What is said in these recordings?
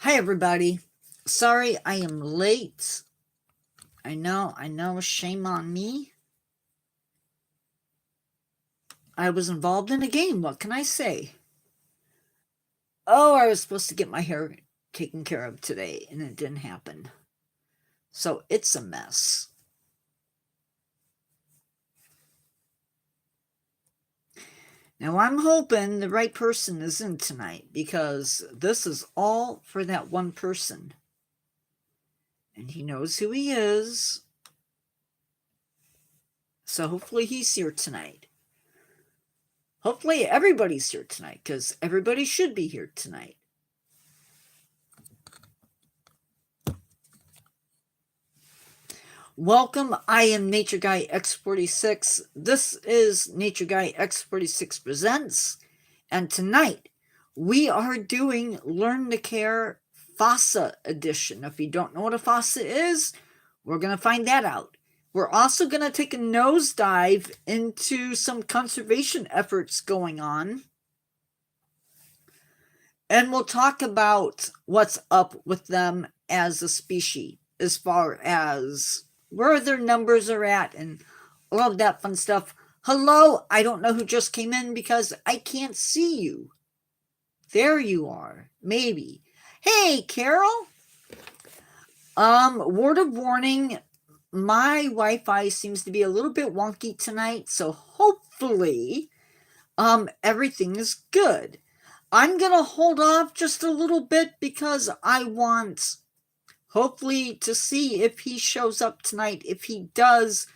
Hi, everybody. Sorry I am late. I know, shame on me. I was involved in a game, what can I say? Oh, I was supposed to get my hair taken care of today, and it didn't happen. So it's a mess. Now, I'm hoping the right person is in tonight, because this is all for that one person. And he knows who he is. So hopefully he's here tonight. Hopefully everybody's here tonight, because everybody should be here tonight. Welcome, I am Nature Guy X46. This is Nature Guy X46 Presents, and tonight we are doing Learn to Care Fossa Edition. If you don't know what a fossa is, we're going to find that out. We're also going to take a nosedive into some conservation efforts going on, and we'll talk about what's up with them as a species, as far as where their numbers are at and all of that fun stuff. Hello, I don't know who just came in because I can't see you. There you are, maybe. Hey, Carol. Word of warning, my Wi-Fi seems to be a little bit wonky tonight, so hopefully everything is good. I'm gonna hold off just a little bit because I want, hopefully, to see if he shows up tonight. If he does,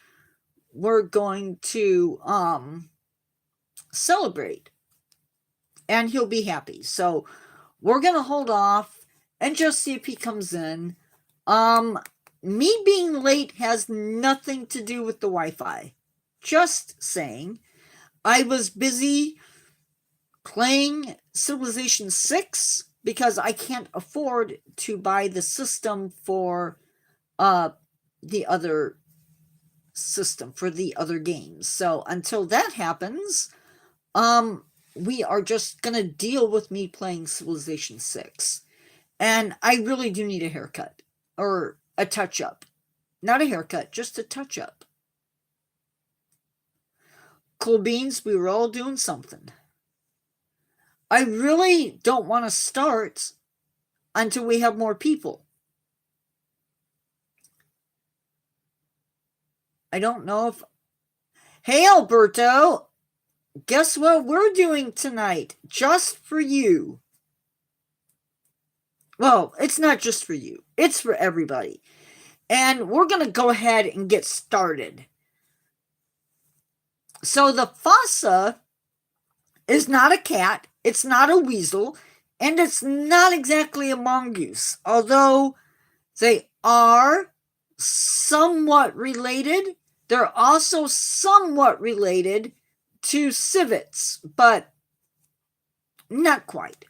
we're going to celebrate, and he'll be happy. So we're gonna hold off and just see if he comes in. Me being late has nothing to do with the Wi-Fi. Just saying. I was busy playing Civilization 6 because I can't afford to buy the system for the other system, for the other games. So until that happens, we are just gonna deal with me playing Civilization 6. And I really do need a haircut, or a touch-up. Not a haircut, just a touch-up. Cool beans, we were all doing something. I really don't want to start until we have more people. I don't know if... Hey, Alberto! Guess what we're doing tonight? Just for you. Well, it's not just for you. It's for everybody. And we're going to go ahead and get started. So the fossa is not a cat, it's not a weasel, and it's not exactly a mongoose, although they are somewhat related. They're also somewhat related to civets, but not quite.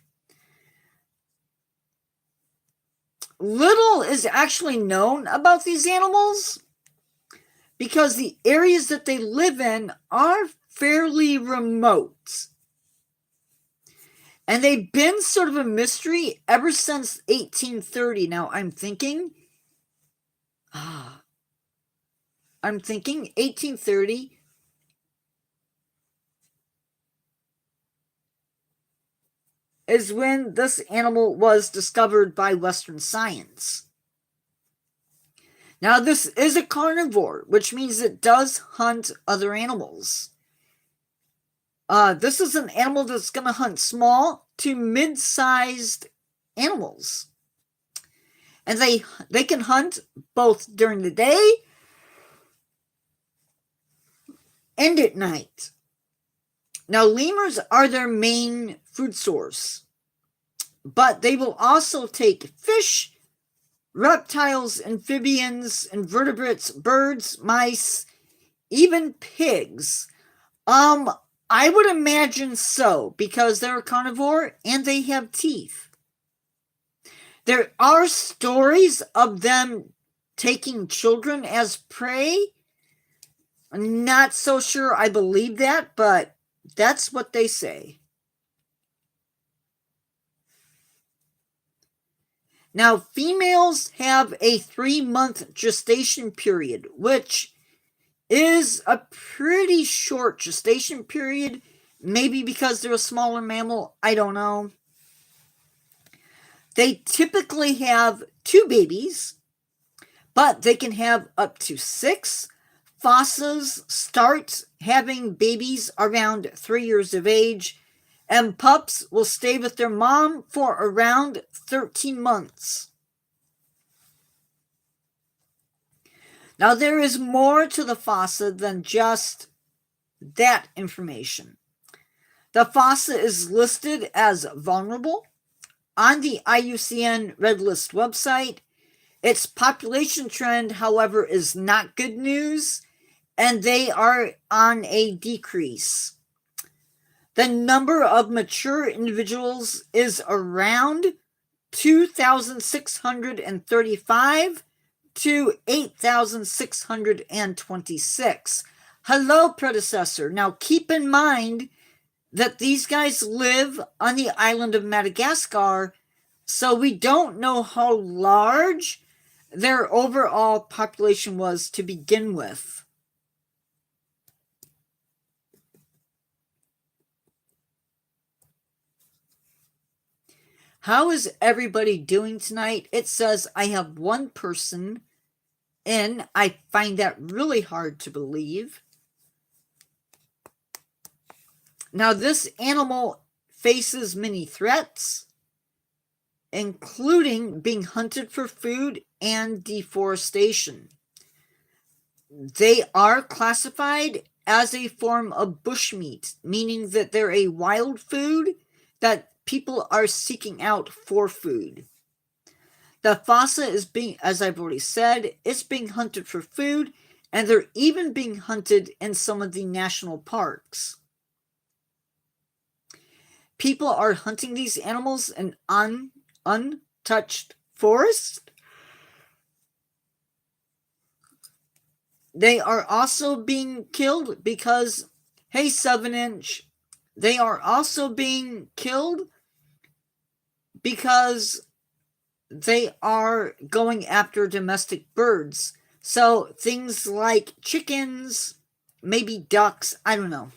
Little is actually known about these animals because the areas that they live in are fairly remote. And they've been sort of a mystery ever since 1830. Now, I'm thinking 1830 is when this animal was discovered by Western science. Now, this is a carnivore, which means it does hunt other animals. This is an animal that's going to hunt small to mid-sized animals. And they can hunt both during the day and at night. Now, lemurs are their main food source, but they will also take fish, reptiles, amphibians, invertebrates, birds, mice, even pigs. I would imagine so, because they're a carnivore and they have teeth. There are stories of them taking children as prey. I'm not so sure I believe that, but that's what they say. Now, females have a 3-month gestation period, which is a pretty short gestation period. Maybe because they're a smaller mammal, I don't know. They typically have 2 babies, but they can have up to 6. Fossas start having babies around 3 years of age, and pups will stay with their mom for around 13 months. Now, there is more to the fossa than just that information. The fossa is listed as vulnerable on the IUCN Red List website. Its population trend, however, is not good news, and they are on a decrease. The number of mature individuals is around 2,635 to 8,626. Hello, predecessor. Now, keep in mind that these guys live on the island of Madagascar, so we don't know how large their overall population was to begin with. How is everybody doing tonight? It says I have 1 person in. I find that really hard to believe. Now, this animal faces many threats, including being hunted for food and deforestation. They are classified as a form of bushmeat, meaning that they're a wild food that people are seeking out for food. The fossa is being, as I've already said, it's being hunted for food, and they're even being hunted in some of the national parks. People are hunting these animals in untouched forest. They are also being killed because, hey, 7-inch, they are also being killed because they are going after domestic birds. So things like chickens, maybe ducks, I don't know.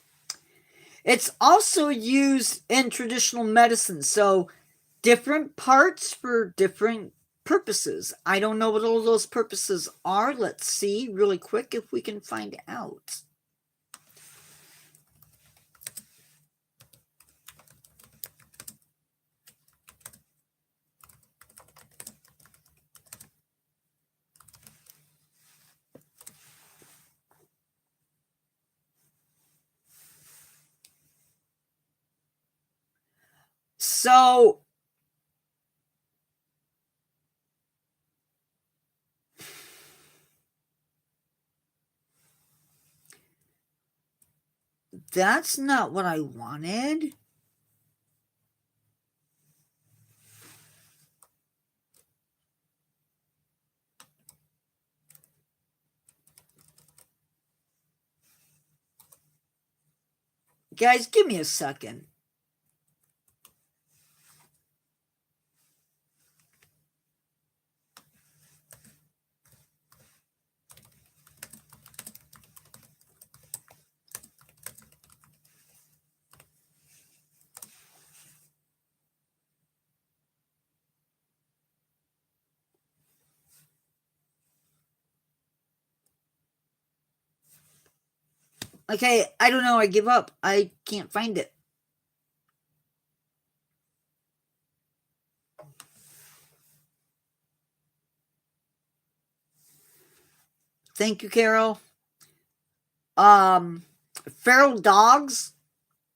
It's also used in traditional medicine, so different parts for different purposes. I don't know what all those purposes are. Let's see really quick if we can find out. So that's not what I wanted. Guys, give me a second. Okay, I don't know. I give up. I can't find it. Thank you, Carol. Feral dogs,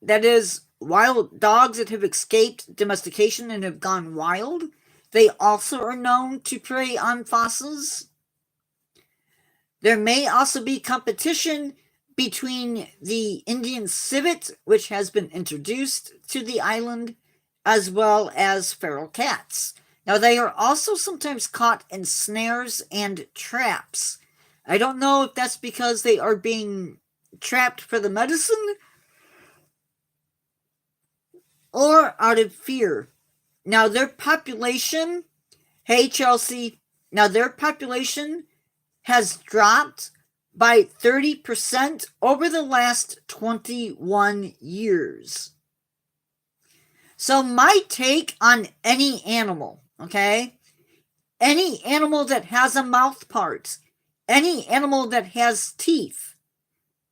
that is, wild dogs that have escaped domestication and have gone wild. They also are known to prey on fossas. There may also be competition between the Indian civet, which has been introduced to the island, as well as feral cats. Now, they are also sometimes caught in snares and traps. I don't know if that's because they are being trapped for the medicine or out of fear. Now, their population Hey, Chelsea. Now, their population has dropped by 30% over the last 21 years. So, my take on any animal, okay? Any animal that has a mouth part, any animal that has teeth,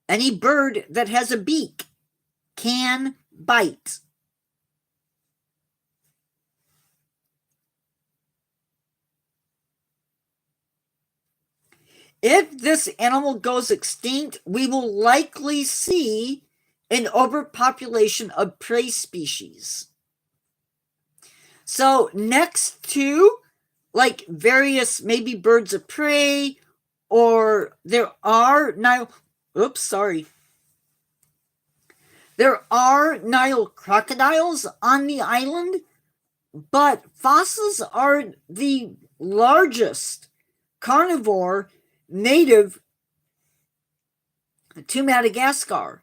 any bird that has a beak can bite. If this animal goes extinct, we will likely see an overpopulation of prey species. So, next to like various maybe birds of prey, or there are Nile, there are Nile crocodiles on the island, but fossas are the largest carnivore native to Madagascar.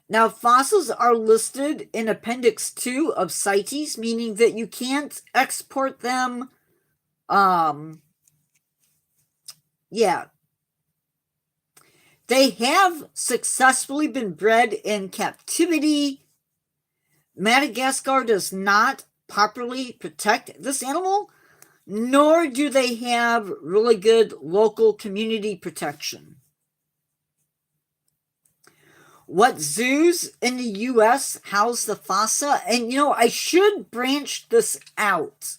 Now, fossils are listed in Appendix 2 of CITES, meaning that you can't export them. Yeah. They have successfully been bred in captivity. Madagascar does not properly protect this animal, nor do they have really good local community protection. What zoos in the US house the fossa? And I should branch this out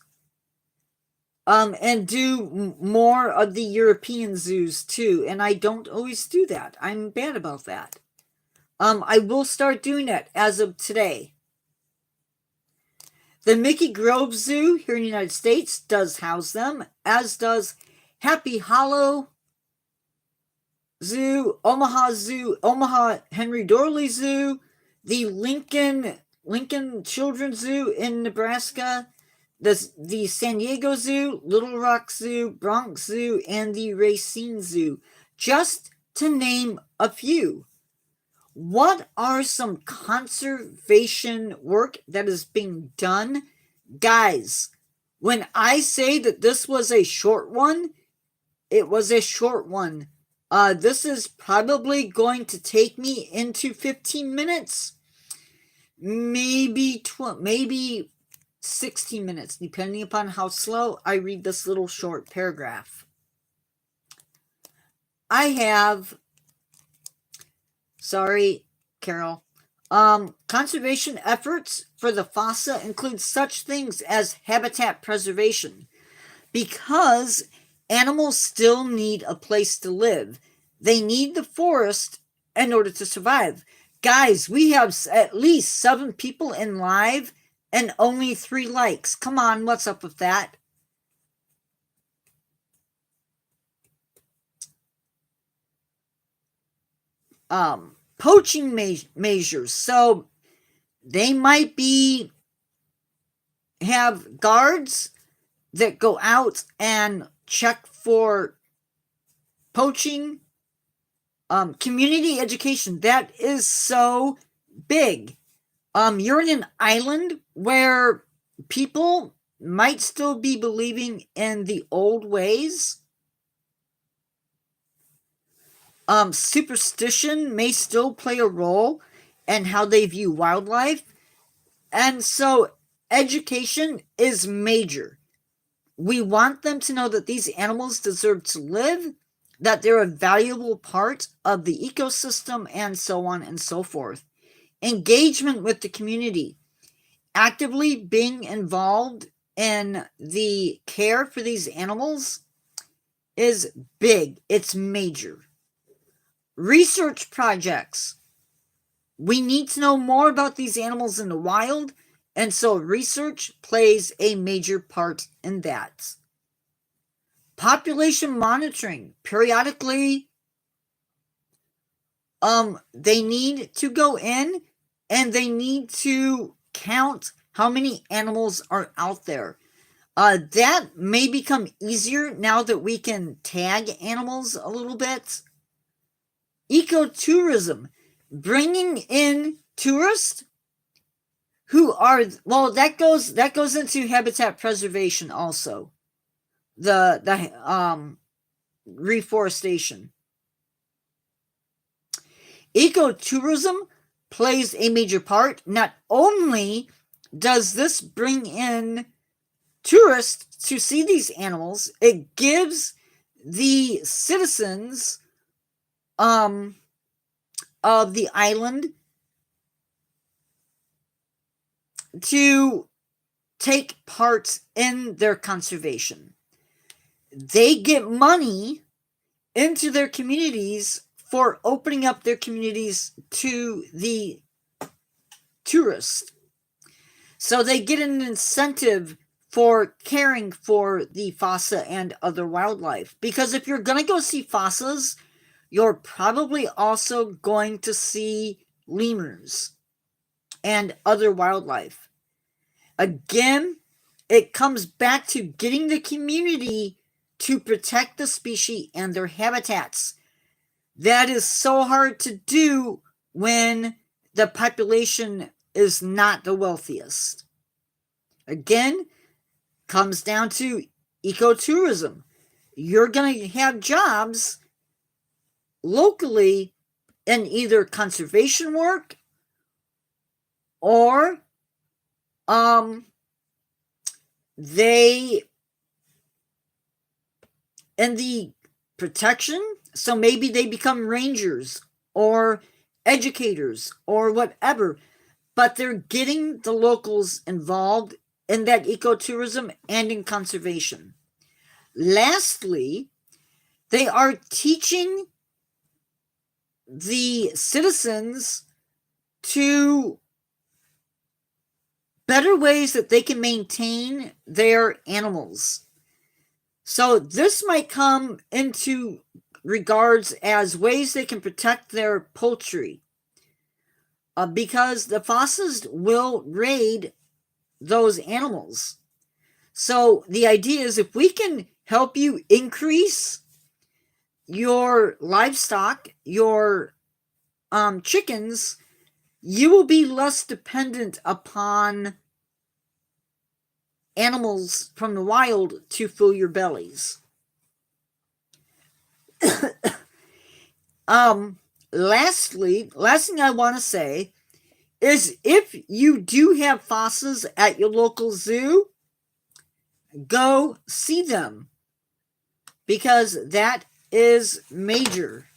and do more of the European zoos too, and I don't always do that. I'm bad about that. I will start doing that as of today. The Mickey Grove Zoo here in the United States does house them, as does Happy Hollow Zoo, Omaha Henry Dorley Zoo, the Lincoln Children's Zoo in Nebraska, the San Diego Zoo, Little Rock Zoo, Bronx Zoo, and the Racine Zoo, just to name a few. What are some conservation work that is being done? Guys, when I say that this was a short one, it was a short one. This is probably going to take me into 15 minutes, maybe 16 minutes, depending upon how slow I read this little short paragraph. I have, sorry, Carol. Conservation efforts for the fossa include such things as habitat preservation, because animals still need a place to live. They need the forest in order to survive. Guys, we have at least 7 people in live and only 3 likes. Come on, what's up with that? Poaching measures. So they might have guards that go out and check for poaching. Community education, that is so big. You're in an island where people might still be believing in the old ways. Superstition may still play a role in how they view wildlife. And so education is major. We want them to know that these animals deserve to live, that they're a valuable part of the ecosystem, and so on and so forth. Engagement with the community. Actively being involved in the care for these animals is big. It's major. Research projects. We need to know more about these animals in the wild, and so research plays a major part in that. Population monitoring. Periodically, they need to go in and they need to count how many animals are out there. That may become easier now that we can tag animals a little bit. Ecotourism, bringing in tourists who are, well, that goes into habitat preservation also. The reforestation. Ecotourism plays a major part. Not only does this bring in tourists to see these animals, it gives the citizens of the island to take part in their conservation. They get money into their communities for opening up their communities to the tourists. So they get an incentive for caring for the fossa and other wildlife. Because if you're going to go see fossas, you're probably also going to see lemurs and other wildlife. Again, it comes back to getting the community to protect the species and their habitats. That is so hard to do when the population is not the wealthiest. Again, comes down to ecotourism. You're going to have jobs locally in either conservation work or they in the protection. So maybe they become rangers or educators or whatever, but they're getting the locals involved in that ecotourism and in conservation. Lastly, they are teaching the citizens to better ways that they can maintain their animals. So this might come into regards as ways they can protect their poultry, because the fossas will raid those animals. So the idea is, if we can help you increase your livestock, your chickens, you will be less dependent upon animals from the wild to fill your bellies. Last thing I want to say is, if you do have fossas at your local zoo, go see them, because that is major.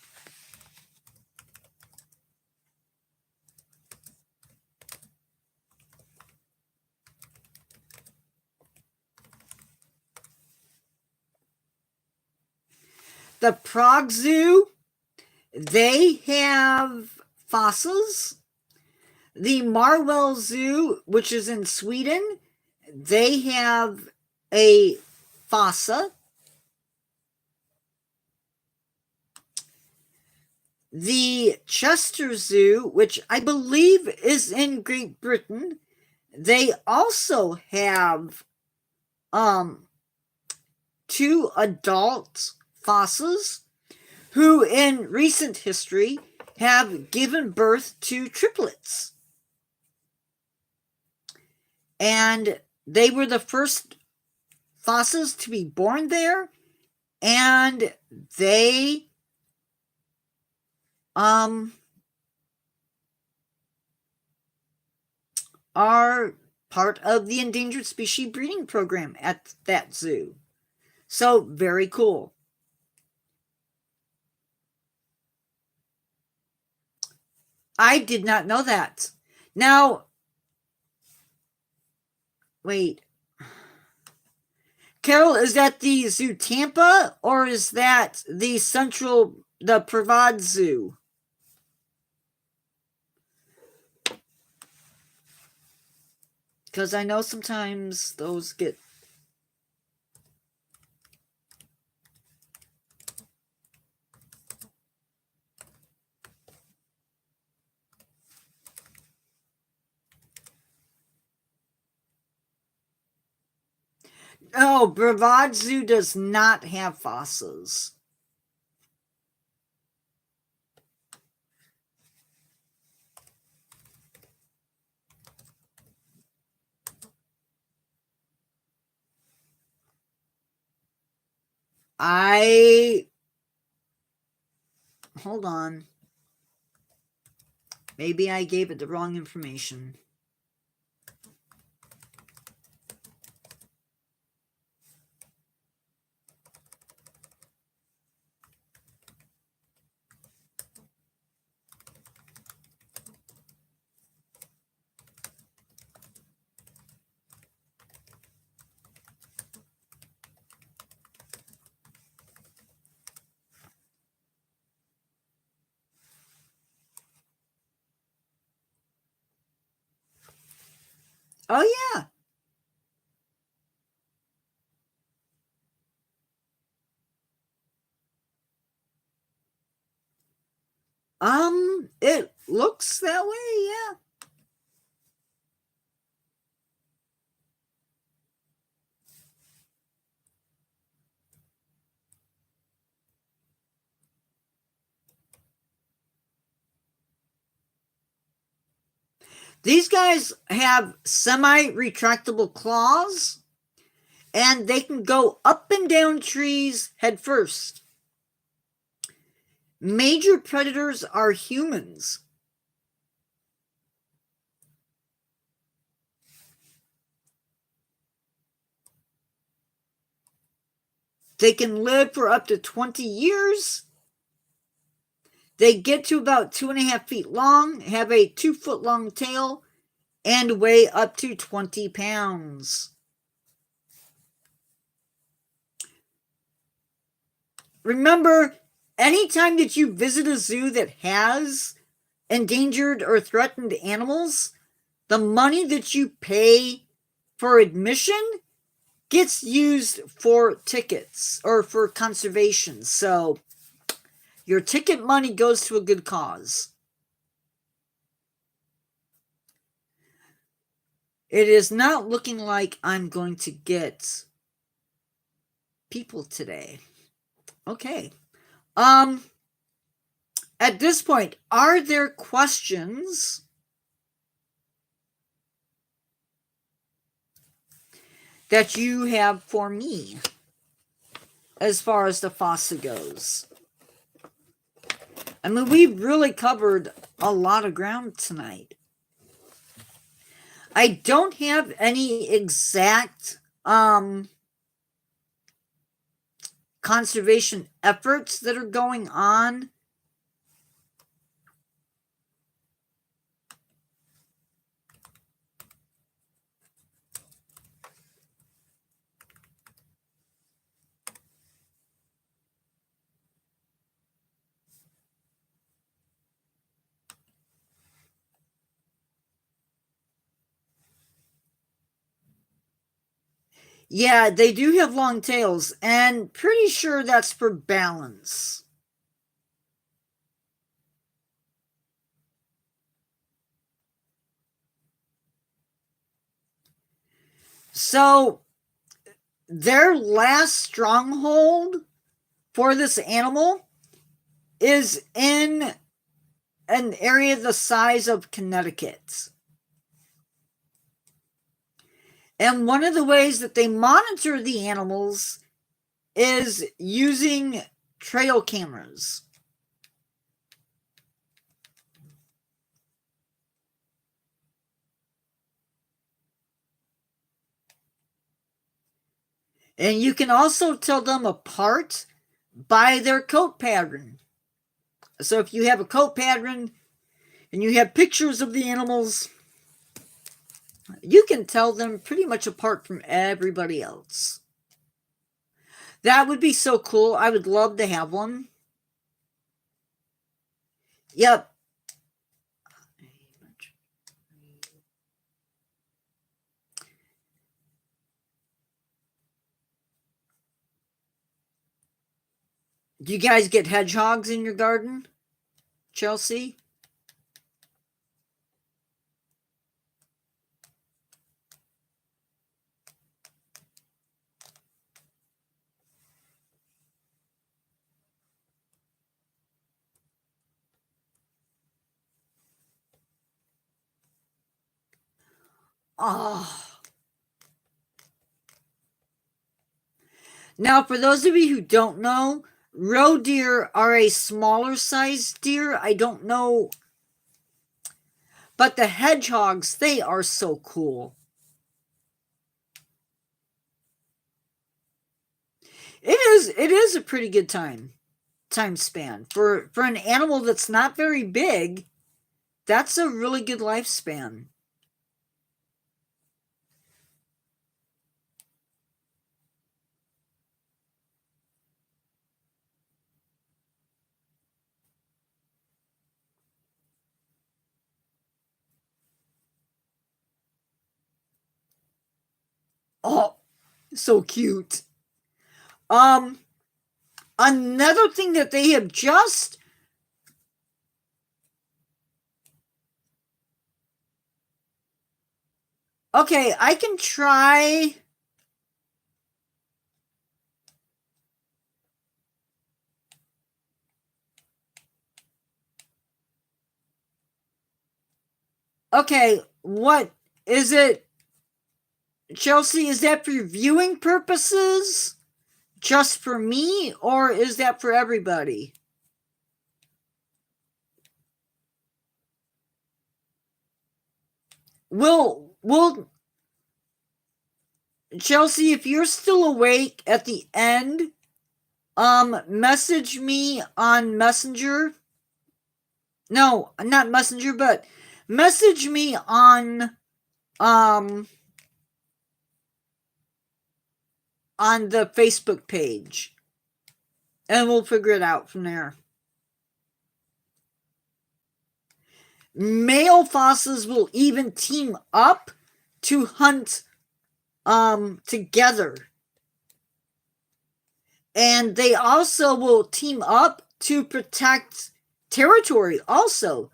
The Prague Zoo, they have fossas. The Marwell Zoo, which is in Sweden, they have a fossa. The Chester Zoo, which I believe is in Great Britain, they also have 2 adult fossas who in recent history have given birth to triplets. And they were the first fossas to be born there, and they are part of the endangered species breeding program at that zoo. So very cool. I did not know that. Now, wait. Carol, is that the Zoo Tampa, or is that the Privad Zoo? Because I know sometimes those get... No, Brevard Zoo does not have fossas. Hold on. Maybe I gave it the wrong information. Oh, yeah. It looks that way, yeah. These guys have semi-retractable claws, and they can go up and down trees head first. Major predators are humans. They can live for up to 20 years. They get to about 2.5 feet long, have a 2-foot long tail, and weigh up to 20 pounds. Remember, anytime that you visit a zoo that has endangered or threatened animals, the money that you pay for admission gets used for tickets or for conservation. So your ticket money goes to a good cause. It is not looking like I'm going to get people today. Okay. At this point, are there questions that you have for me as far as the fossa goes? I mean, we've really covered a lot of ground tonight. I don't have any exact conservation efforts that are going on. Yeah, they do have long tails, and pretty sure that's for balance. So, their last stronghold for this animal is in an area the size of Connecticut. And one of the ways that they monitor the animals is using trail cameras. And you can also tell them apart by their coat pattern. So if you have a coat pattern and you have pictures of the animals, you can tell them pretty much apart from everybody else. That would be so cool. I would love to have one. Yep. Do you guys get hedgehogs in your garden, Chelsea? Oh. Now, for those of you who don't know, roe deer are a smaller sized deer. I don't know, but the hedgehogs, they are so cool. It is a pretty good time span for an animal that's not very big. That's a really good lifespan. Oh, so cute. Um, Another thing that they have just okay, I can try. Okay, what is it? Chelsea, is that for viewing purposes? Just for me, or is that for everybody? Will Chelsea, if you're still awake at the end, message me on Messenger. No, not Messenger, but message me um on the Facebook page, and we'll figure it out from there. Male fossas will even team up to hunt together. And they also will team up to protect territory also.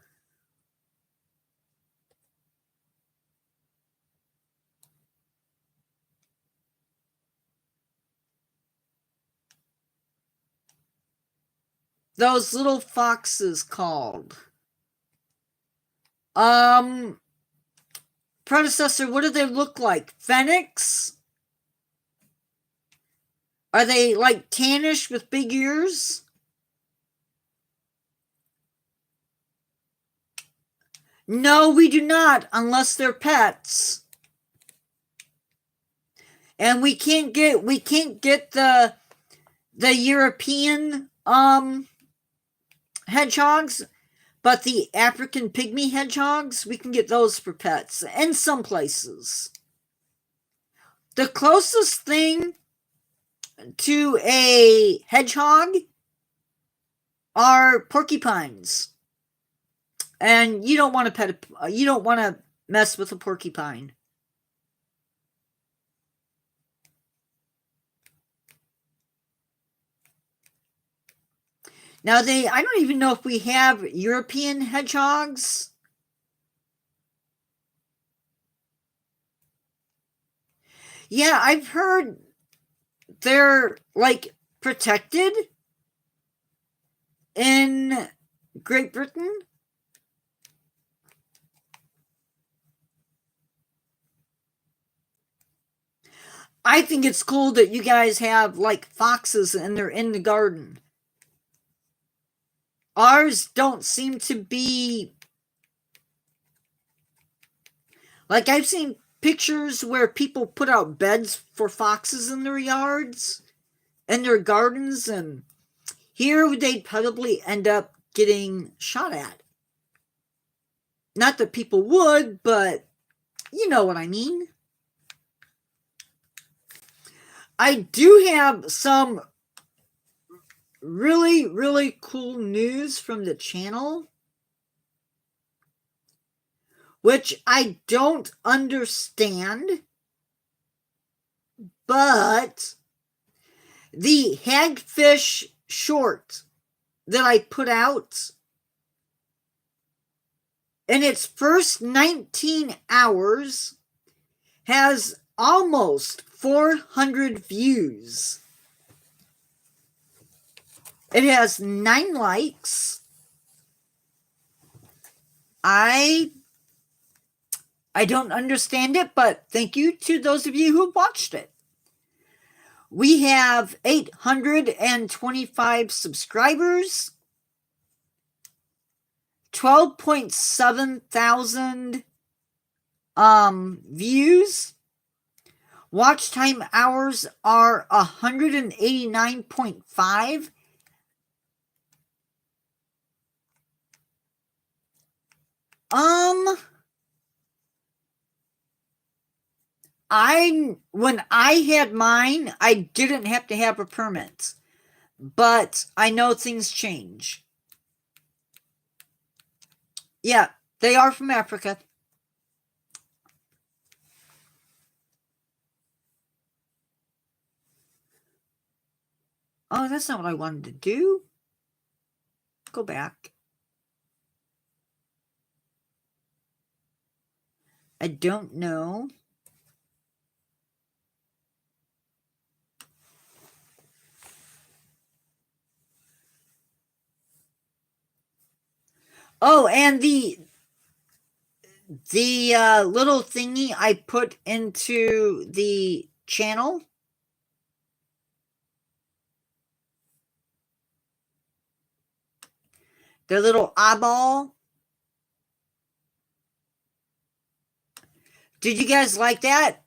Those little foxes called. Predecessor, what do they look like? Fennecs? Are they like tannish with big ears? No, we do not, unless they're pets. And we can't get the European hedgehogs, but the African pygmy hedgehogs, we can get those for pets in some places. The closest thing to a hedgehog are porcupines. And you don't want to mess with a porcupine. Now I don't even know if we have European hedgehogs. Yeah, I've heard they're like protected in Great Britain. I think it's cool that you guys have like foxes and they're in the garden. Ours don't seem to be like, I've seen pictures where people put out beds for foxes in their yards and their gardens, and here they'd probably end up getting shot at. Not that people would, but you know what I mean. I do have some really, really cool news from the channel, which I don't understand, but the hagfish short that I put out in its first 19 hours has almost 400 views. It has 9 likes. I don't understand it, but thank you to those of you who watched it. We have 825 subscribers, 12.7 thousand views. Watch time hours are 189.5. When I had mine, I didn't have to have a permit, but I know things change. Yeah, they are from Africa. Oh, that's not what I wanted to do. Go back. I don't know. Oh, and the little thingy I put into the channel, the little eyeball. Did you guys like that?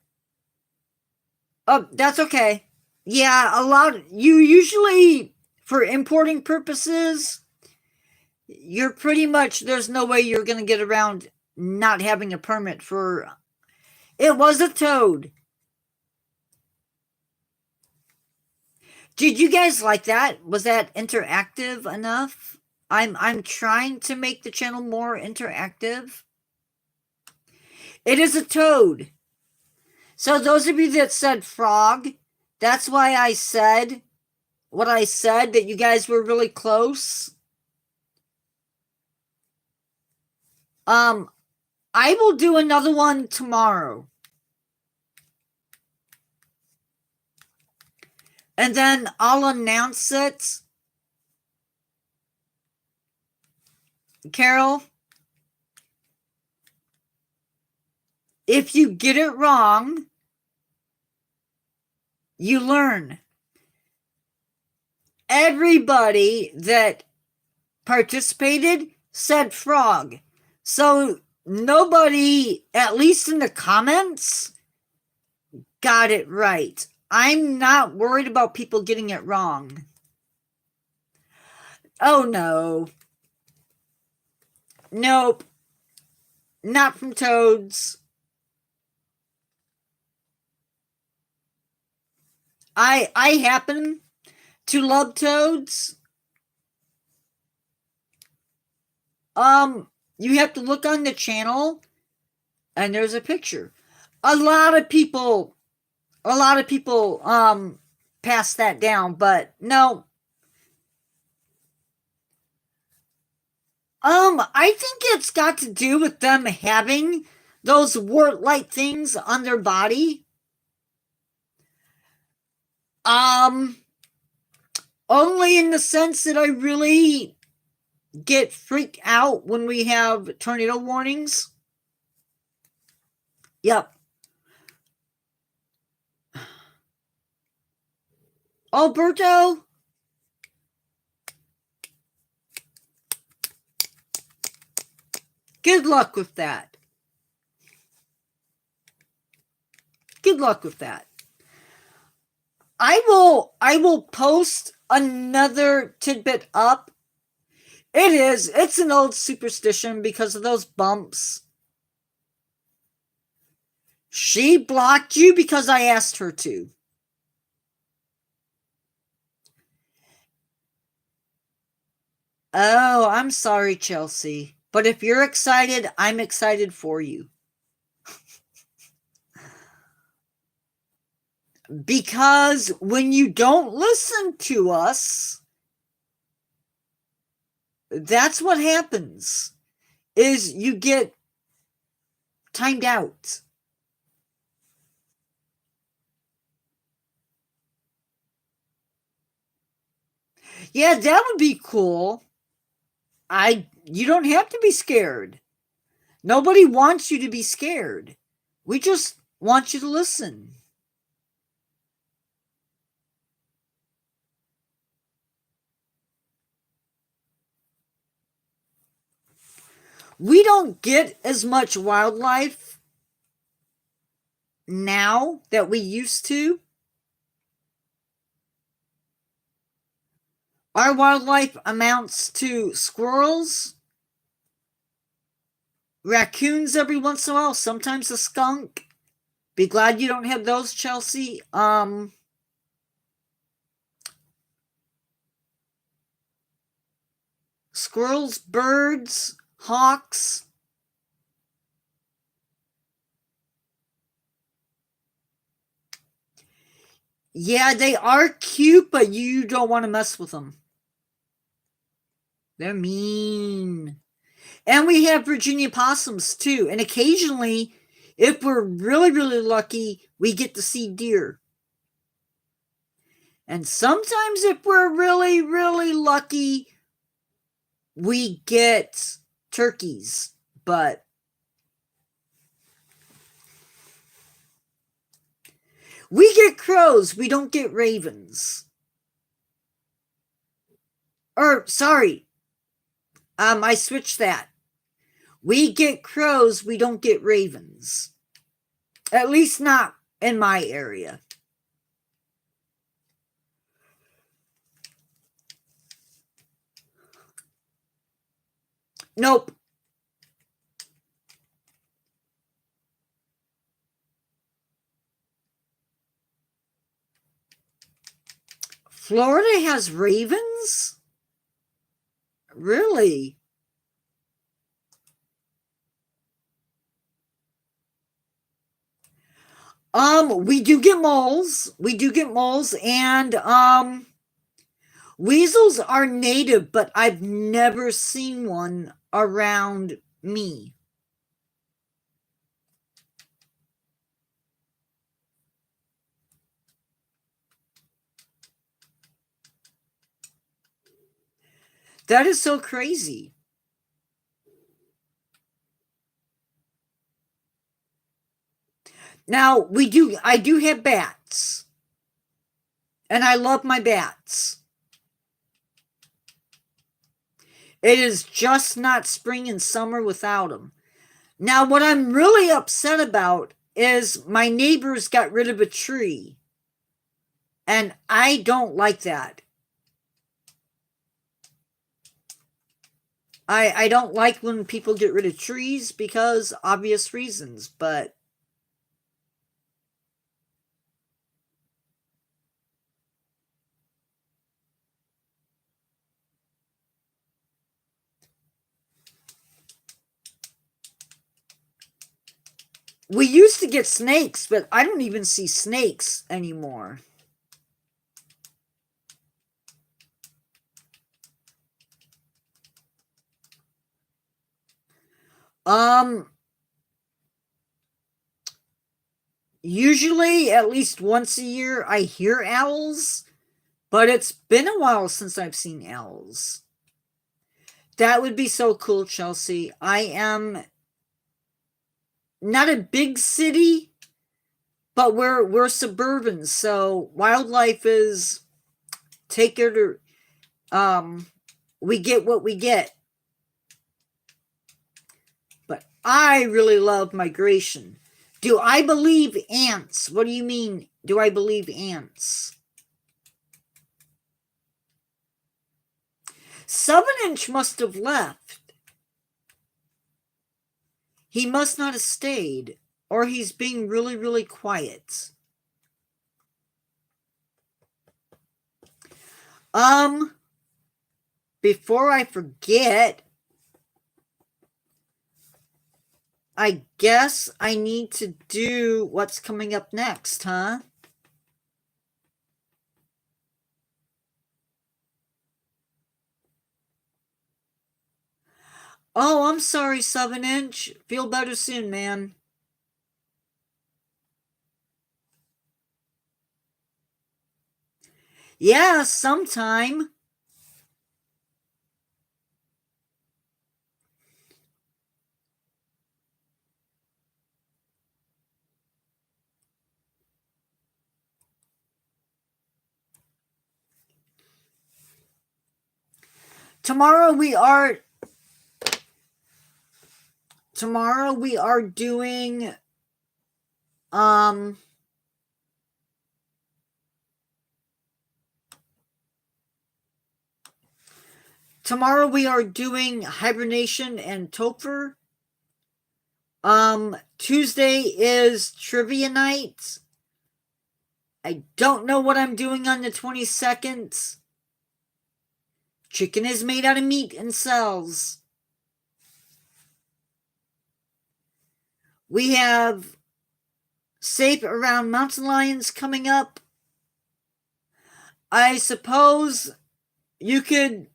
Oh, that's okay. Yeah, you usually, for importing purposes, you're pretty much, there's no way you're going to get around not having a permit for, it was a toad. Did you guys like that? Was that interactive enough? I'm trying to make the channel more interactive. It is a toad. So those of you that said frog, that's why I said what I said, that you guys were really close. I will do another one tomorrow. And then I'll announce it. Carol, if you get it wrong, you learn. Everybody that participated said frog. So nobody, at least in the comments, got it right. I'm not worried about people getting it wrong. Oh, no. Nope. Not from toads. I happen to love toads. You have to look on the channel and there's a picture. A lot of people pass that down, but no. I think it's got to do with them having those wart-like things on their body. Only in the sense that I really get freaked out when we have tornado warnings. Yep. Alberto? Good luck with that. Good luck with that. I will post another tidbit up. It's an old superstition because of those bumps. She blocked you because I asked her to. Oh, I'm sorry, Chelsea. But if you're excited, I'm excited for you. Because when you don't listen to us, that's what happens, is you get timed out. Yeah, that would be cool. You don't have to be scared. Nobody wants you to be scared. We just want you to listen. We don't get as much wildlife now that we used to. Our wildlife amounts to squirrels, raccoons every once in a while, sometimes a skunk. Be glad you don't have those, Chelsea. Squirrels, birds, hawks. Yeah, they are cute, but you don't want to mess with them. They're mean. And we have Virginia possums too. And occasionally, if we're really, really lucky, we get to see deer. And sometimes, if we're really, really lucky, we get turkeys. But we get crows, we don't get ravens. Or, sorry, I switched that. We get crows, we don't get ravens. At least not in my area. Nope. Florida has ravens? Really? We do get moles. We do get moles, and weasels are native, but I've never seen one around me. That is so crazy. Now, I do have bats. And I love my bats. It is just not spring and summer without them. Now, what I'm really upset about is my neighbors got rid of a tree. And I don't like that. I don't like when people get rid of trees because obvious reasons, but we used to get snakes, but I don't even see snakes anymore. Usually at least once a year I hear owls, but it's been a while since I've seen owls. That would be so cool, Chelsea. I am not a big city, but we're suburban, so wildlife is take it or we get what we get. But I really love migration. Do I believe ants? What do you mean, do I believe ants? 7-inch must have left. He must not have stayed, or he's being really, really quiet. Before I forget, I guess I need to do what's coming up next, huh? Oh, I'm sorry, 7-inch. Feel better soon, man. Yeah, sometime. Tomorrow we are tomorrow we are doing tomorrow we are doing hibernation and Topher. Tuesday is trivia night. I don't know what I'm doing on the 22nd. Chicken is made out of meat and cells. We have Safe Around Mountain Lions coming up. I suppose you could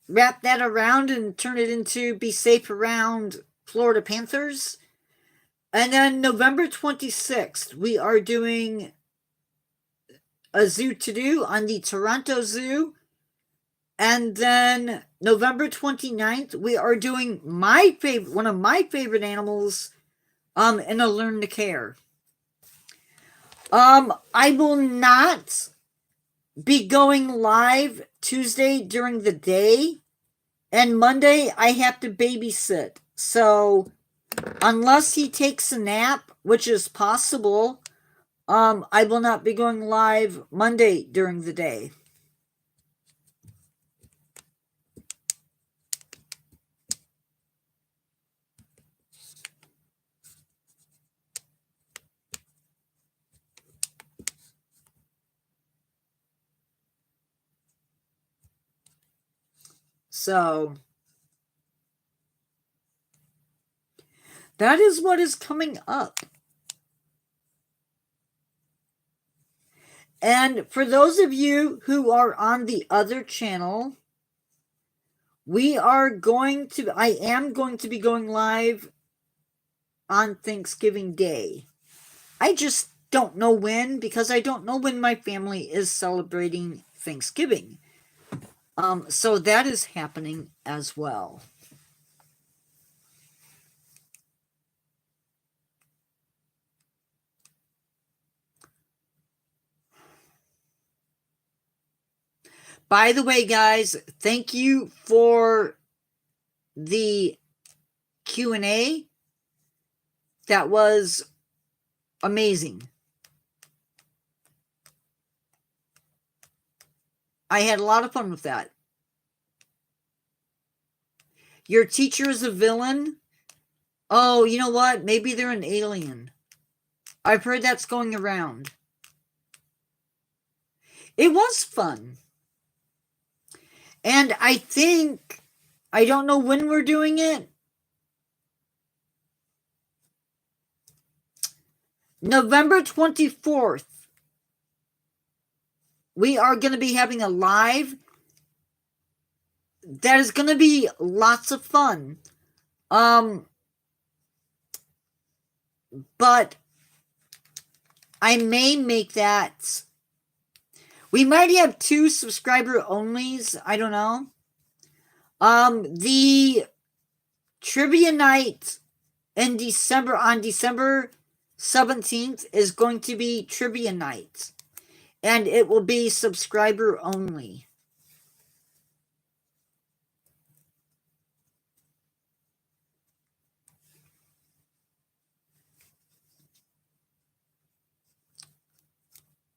wrap that around and turn it into Be Safe Around Florida Panthers. And then November 26th, we are doing a zoo to do on the Toronto Zoo. And then November 29th, we are doing one of my favorite animals in a Learn to Care. I will not be going live Tuesday during the day, and Monday I have to babysit. So unless he takes a nap, which is possible, I will not be going live Monday during the day. So that is what is coming up. And for those of you who are on the other channel, I am going to be going live on Thanksgiving Day. I just don't know when, because I don't know when my family is celebrating Thanksgiving. So that is happening as well. By the way, guys, thank you for the Q&A. That was amazing. I had a lot of fun with that. Your teacher is a villain? Oh, you know what? Maybe they're an alien. I've heard that's going around. It was fun. And I don't know when we're doing it. November 24th. We are going to be having a live. That is going to be lots of fun. But I may make that. We might have 2 subscriber onlys. I don't know. The trivia night in December, on December 17th, is going to be trivia night. And it will be subscriber only.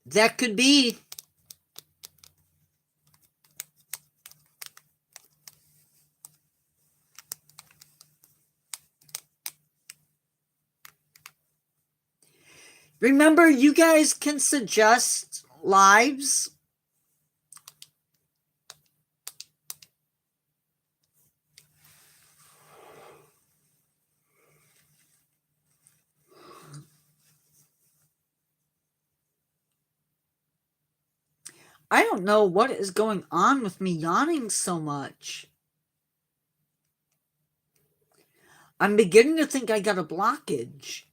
That could be. Remember, you guys can suggest lives. I don't know what is going on with me yawning so much. I'm beginning to think I got a blockage.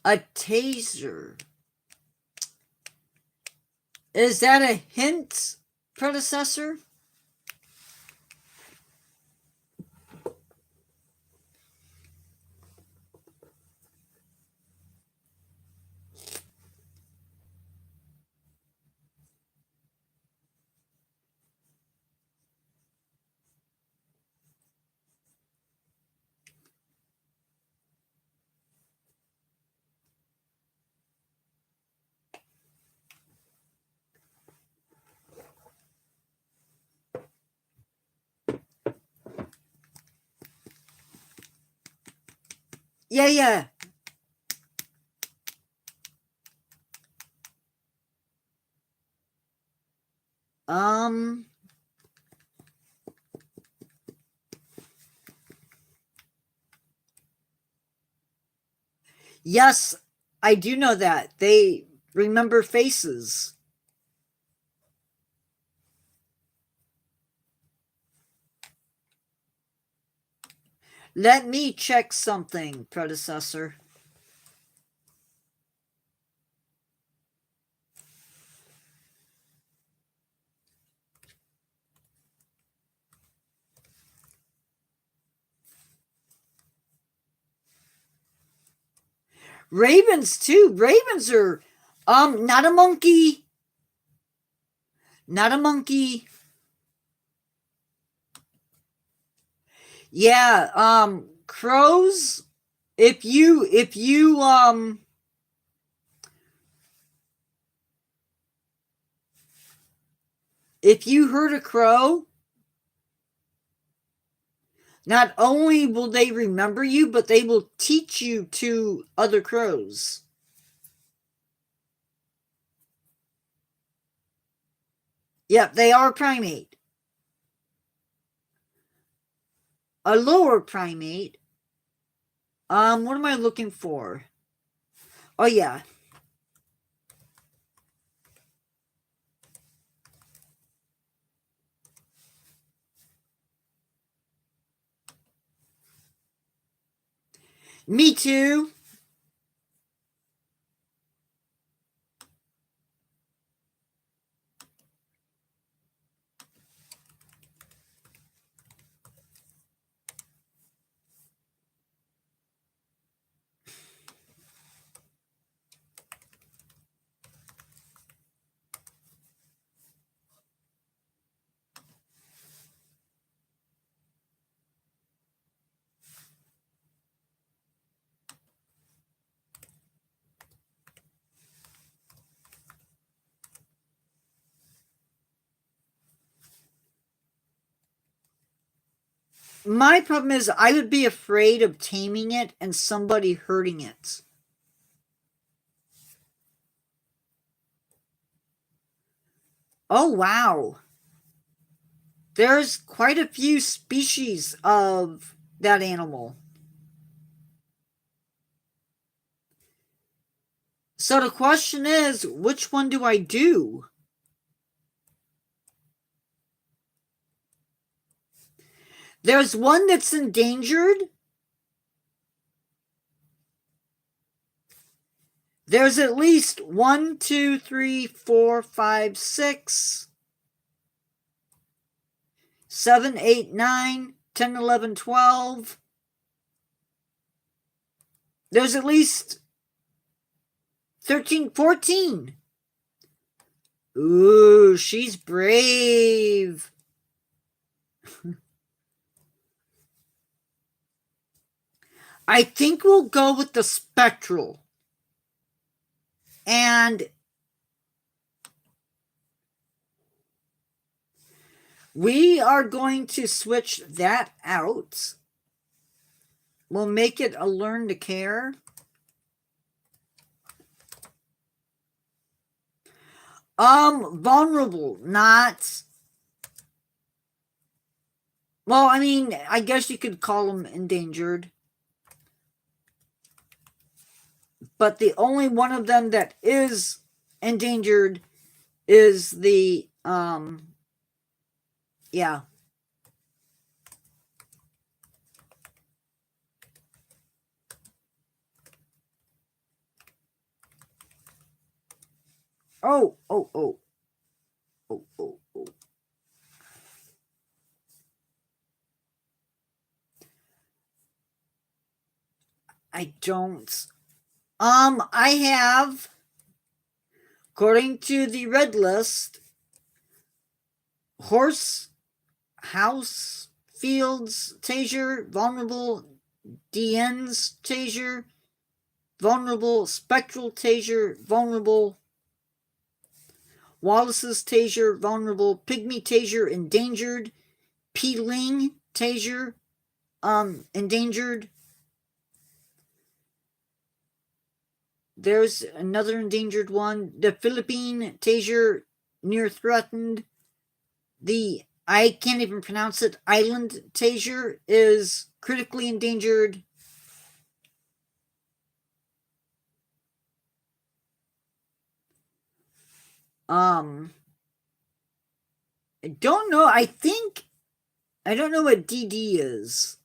A taser. Is that a hint, predecessor? Yeah, yeah. Um, yes, I do know that. They remember faces. Let me check something, predecessor. Ravens too. Ravens are not a monkey. Not a monkey. Yeah, crows, if you heard a crow, not only will they remember you, but they will teach you to other crows. Yep, they are a primate. A lower primate. What am I looking for? Oh yeah. Me too. My problem is I would be afraid of taming it and somebody hurting it. Oh wow. There's quite a few species of that animal. So the question is, which one do I do? There's one that's endangered. There's at least 1, 2, 3, 4, 5, 6, 7, 8, 9, 10, 11, 12. There's at least 13, 14. Ooh, she's brave. I think we'll go with the spectral. And we are going to switch that out. We'll make it a learn to care. Vulnerable, not. Well, I mean, I guess you could call them endangered. But the only one of them that is endangered is the, yeah. Oh, oh, oh. Oh, oh, oh. I don't. I have, according to the red list, horse, house, fields, taser, vulnerable, DN's taser, vulnerable, spectral taser, vulnerable, Wallace's taser, vulnerable, pygmy taser, endangered, P-Ling taser, endangered. there's another endangered one. The Philippine Taser near threatened. The, I can't even pronounce it, Island Taser is critically endangered. I don't know. I don't know what DD is.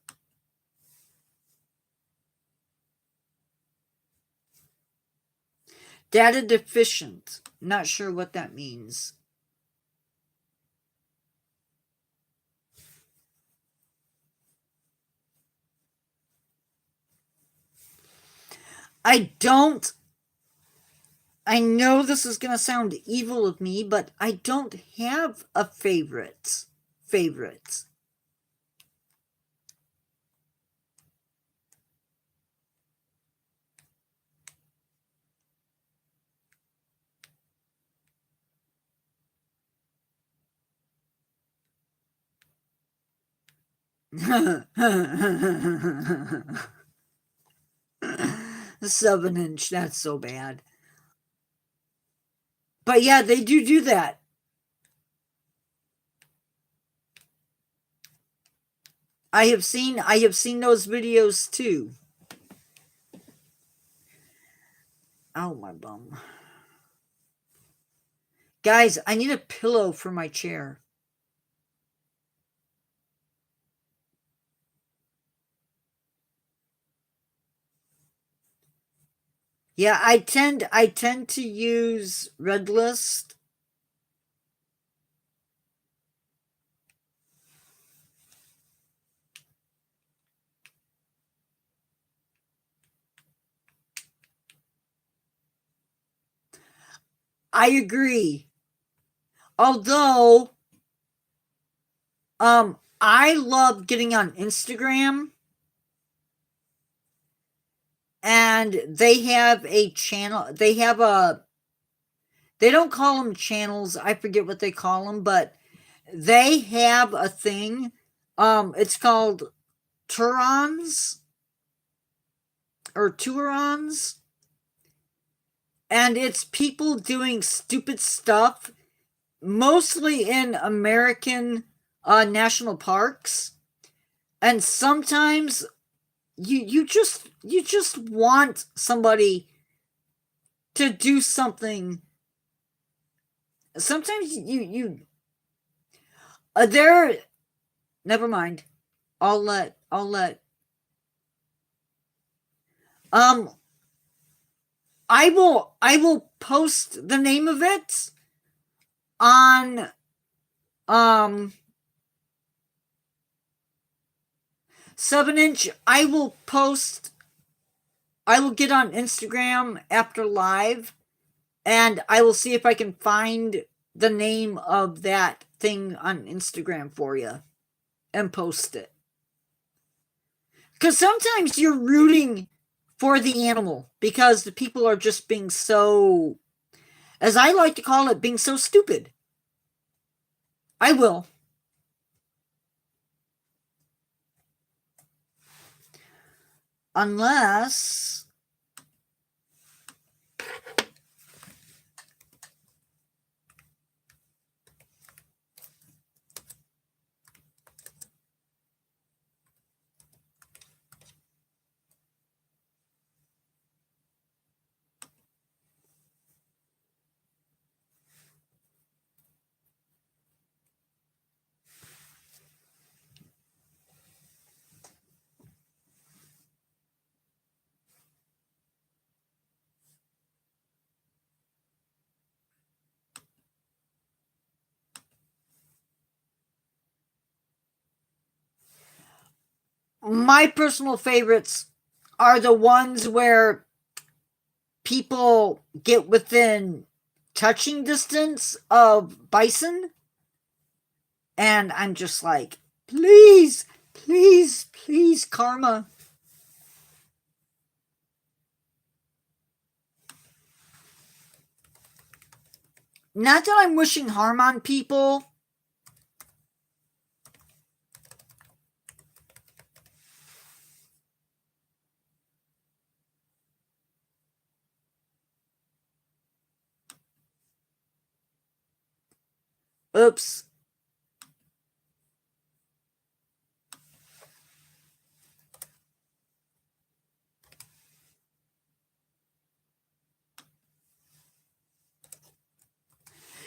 Data deficient. Not sure what that means. I know this is going to sound evil of me, but I don't have a favorite. The 7-inch, that's so bad. But yeah, they do that. I have seen those videos too. Ow, my bum. Guys, I need a pillow for my chair. Yeah, I tend to use Red List. I agree. Although I love getting on Instagram, and they have a channel. They don't call them channels. I forget what they call them, but they have a thing. It's called Turons or Turons, and it's people doing stupid stuff, mostly in American national parks, and sometimes you just want somebody to do something. Sometimes you there. Never mind. I'll let. I will post the name of it on 7-inch. I will get on Instagram after live, and I will see if I can find the name of that thing on Instagram for you and post it. Because sometimes you're rooting for the animal because the people are just being so, as I like to call it, being so stupid. I will. Unless my personal favorites are the ones where people get within touching distance of bison, and I'm just like, please, karma. Not that I'm wishing harm on people. Oops.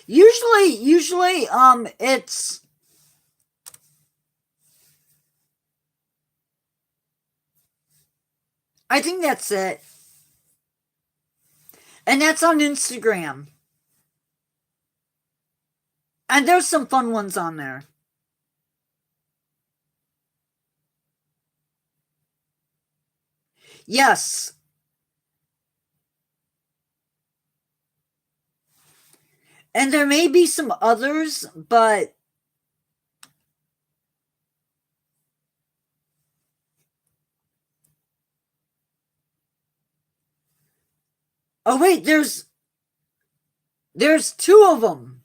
Usually, it's... I think that's it. And that's on Instagram. And there's some fun ones on there. Yes. And there may be some others, but... Oh, wait, there's 2 of them.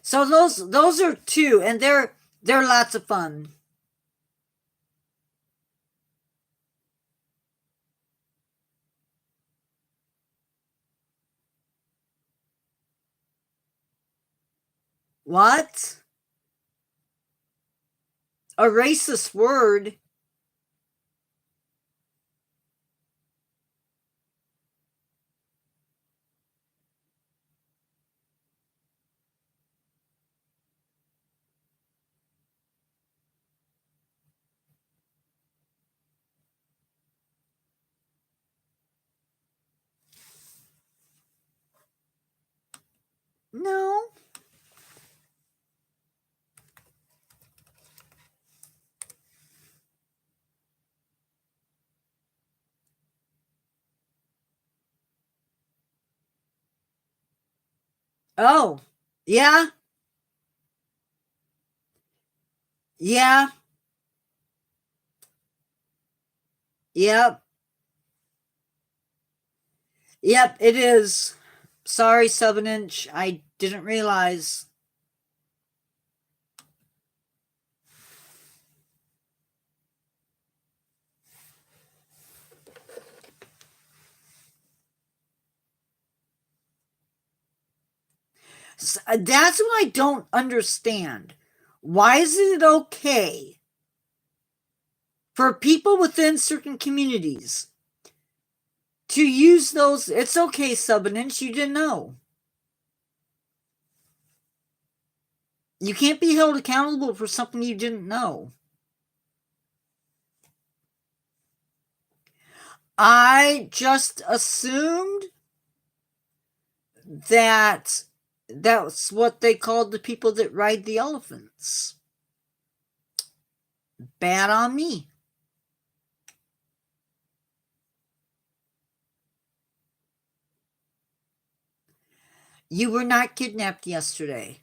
So those are 2, and they're lots of fun. What? A racist word? No. Oh, yeah, yeah, yep, yep, it is. Sorry, 7-inch. I didn't realize. That's what I don't understand. Why is it okay for people within certain communities to use those? It's okay, 7-inch. You didn't know. You can't be held accountable for something you didn't know. I just assumed that that's what they called the people that ride the elephants. Bad on me. You were not kidnapped yesterday.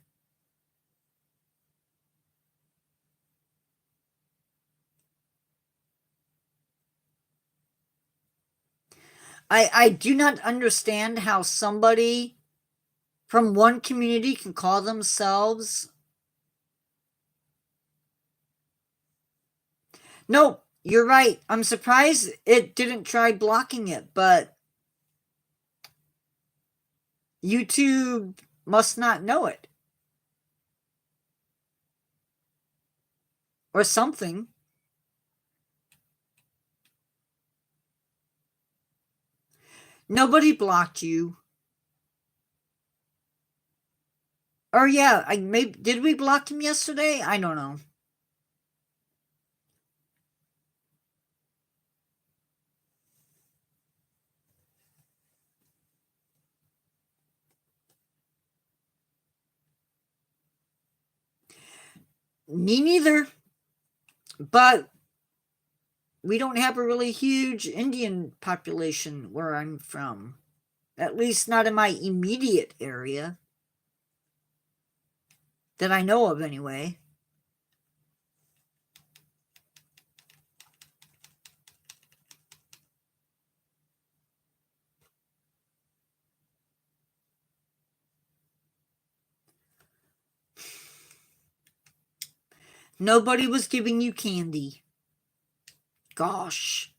I do not understand how somebody from one community can call themselves... No, you're right. I'm surprised it didn't try blocking it, but YouTube must not know it. Or something. Nobody blocked you. Or yeah, did we block him yesterday? I don't know. Me neither. But we don't have a really huge Indian population where I'm from. At least not in my immediate area. That I know of, anyway. Nobody was giving you candy. Gosh.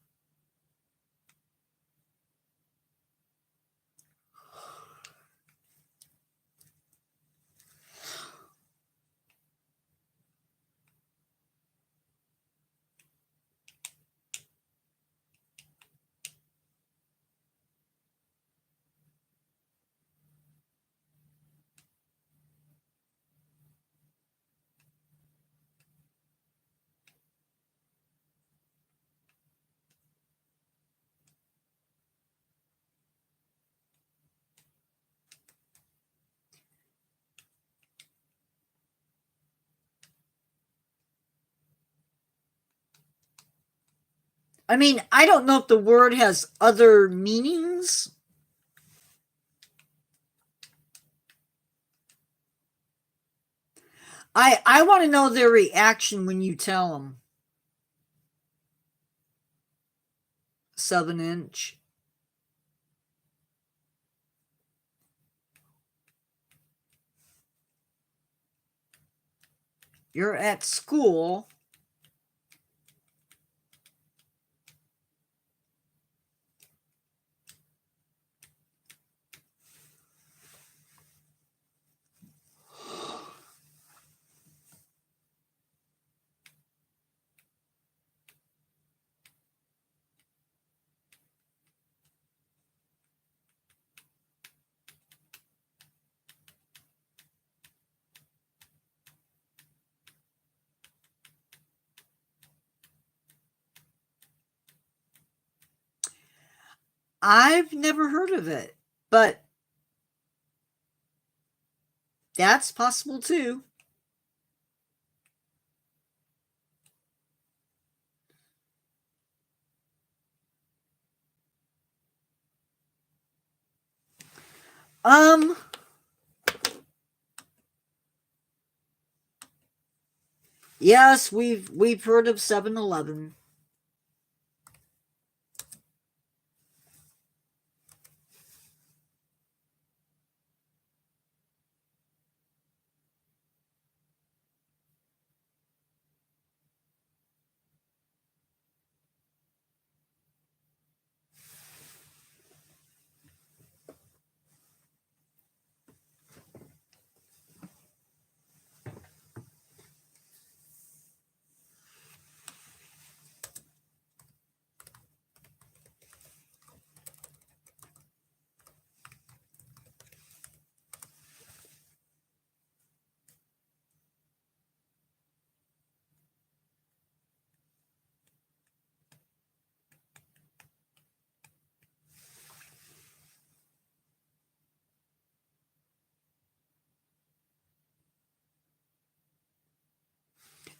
I mean, I don't know if the word has other meanings. I want to know their reaction when you tell them. 7-inch. You're at school. I've never heard of it, but that's possible too. Yes, we've heard of 7-Eleven.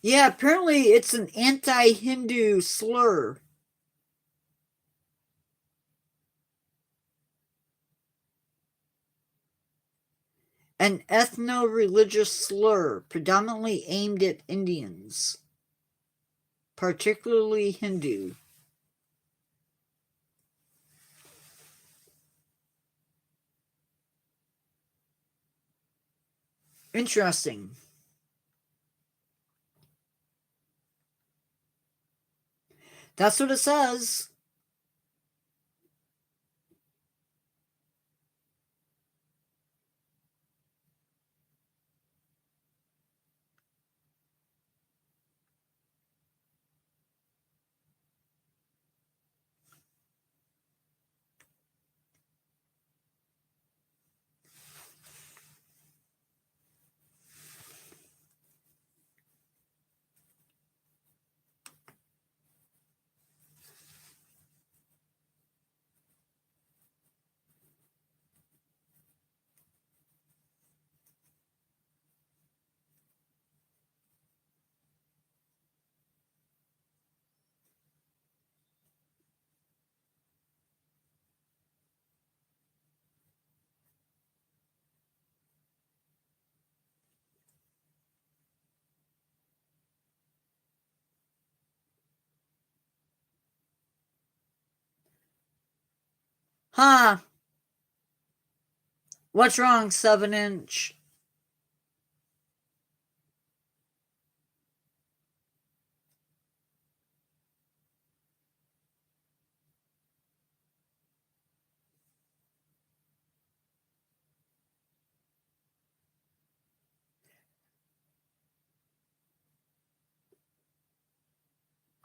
Yeah, apparently it's an anti-Hindu slur. An ethno-religious slur predominantly aimed at Indians, particularly Hindu. Interesting. That's what it says. Huh. What's wrong, 7-inch?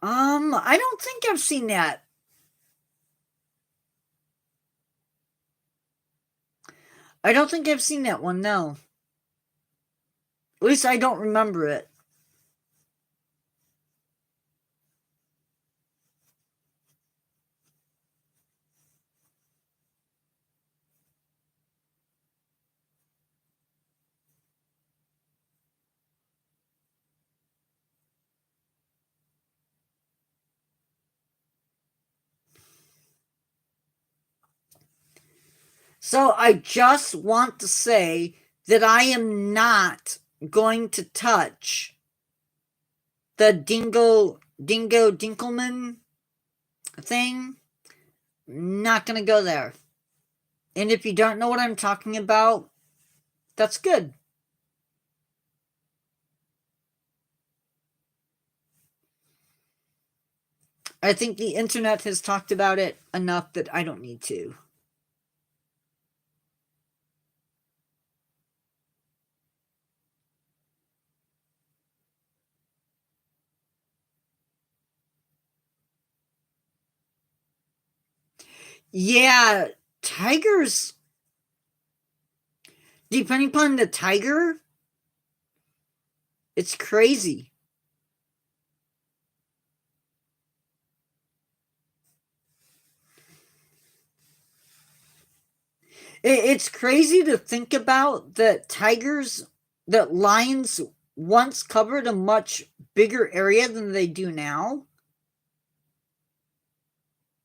I don't think I've seen that. I don't think I've seen that one, no. At least I don't remember it. So I just want to say that I am not going to touch the Dingo Dinkelman thing. Not going to go there. And if you don't know what I'm talking about, that's good. I think the internet has talked about it enough that I don't need to. Yeah, tigers, depending upon the tiger, it's crazy. It's crazy to think about that that lions once covered a much bigger area than they do now.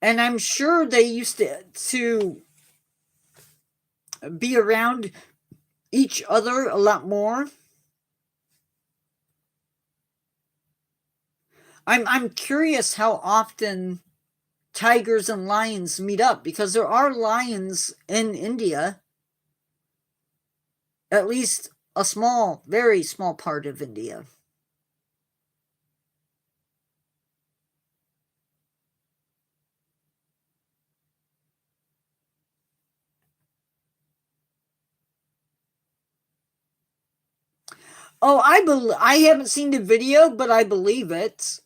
And I'm sure they used to be around each other a lot more. I'm curious how often tigers and lions meet up, because there are lions in India, at least a small, very small part of India. Oh, I haven't seen the video, but I believe it.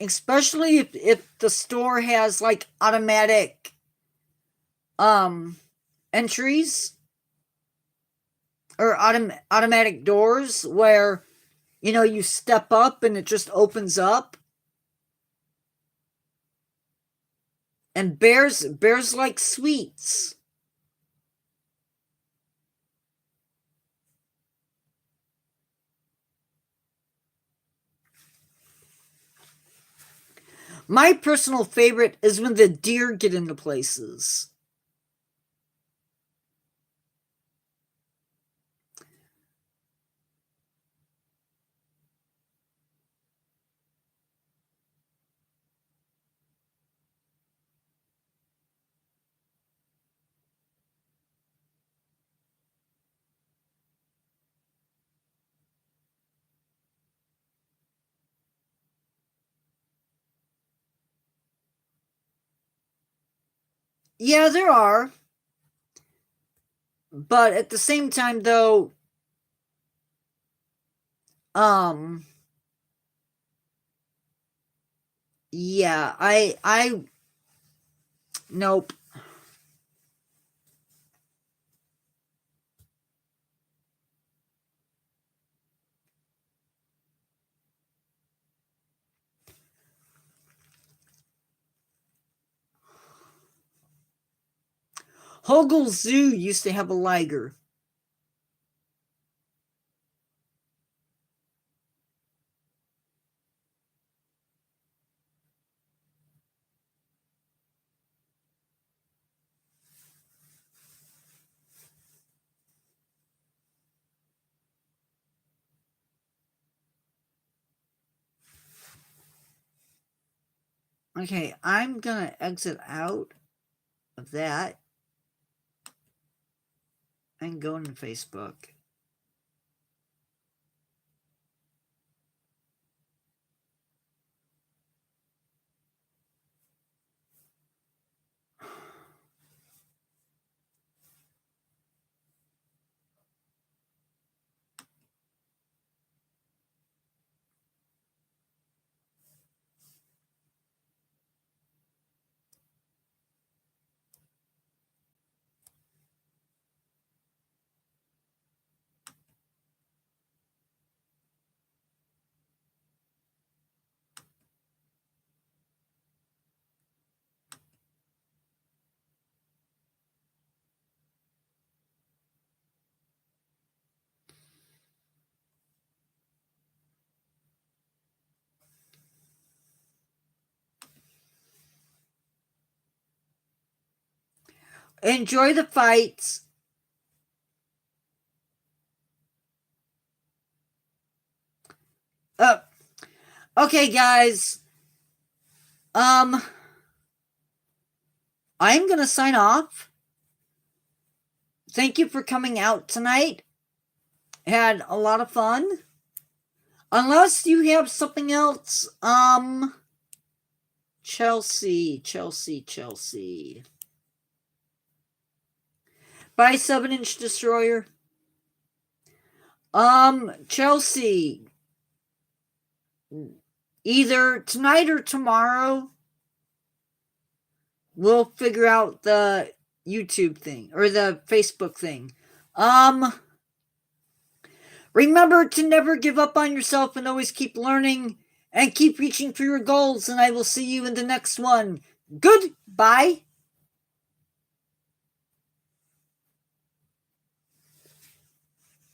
Especially if the store has like automatic um entries or automatic doors where you step up and it just opens up. And bears like sweets. My personal favorite is when the deer get into places. Yeah, there are. But at the same time though, um yeah, I nope. Hogle Zoo used to have a liger. Okay, I'm going to exit out of that and go into Facebook. Enjoy the fights. Okay, guys. I'm going to sign off. Thank you for coming out tonight. Had a lot of fun. Unless you have something else, Chelsea. Buy 7-inch destroyer. Chelsea. Either tonight or tomorrow, we'll figure out the YouTube thing or the Facebook thing. Remember to never give up on yourself and always keep learning and keep reaching for your goals. And I will see you in the next one. Goodbye.